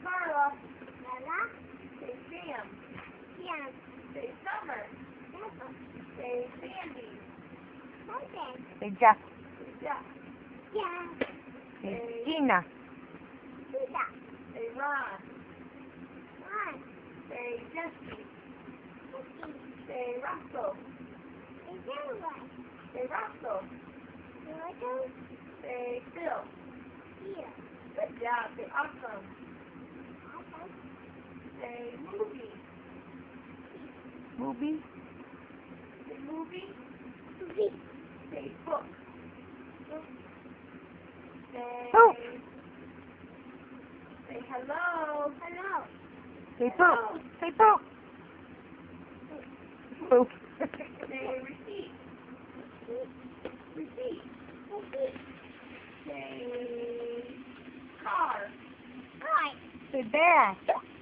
Carla. Lala. Say Sam. Sam. Say Summer. Pepper. Say Sandy. Something. Say Jeff. Say Jeff. Yeah. Say Gina. Pizza. Say Ron. One. Say Jesse. Cookie. Say Russell. Is there one? Say Russell. Little. Say Phil. Here. Good job. Say awesome. Awesome. Say movie. Movie. Say movie. Movie. Say book. Say. Oh. Say hello. Hello. Say poop. Say poop. Poop. Say receipt. Receipt. Cookie. Say car. Right. Say bear.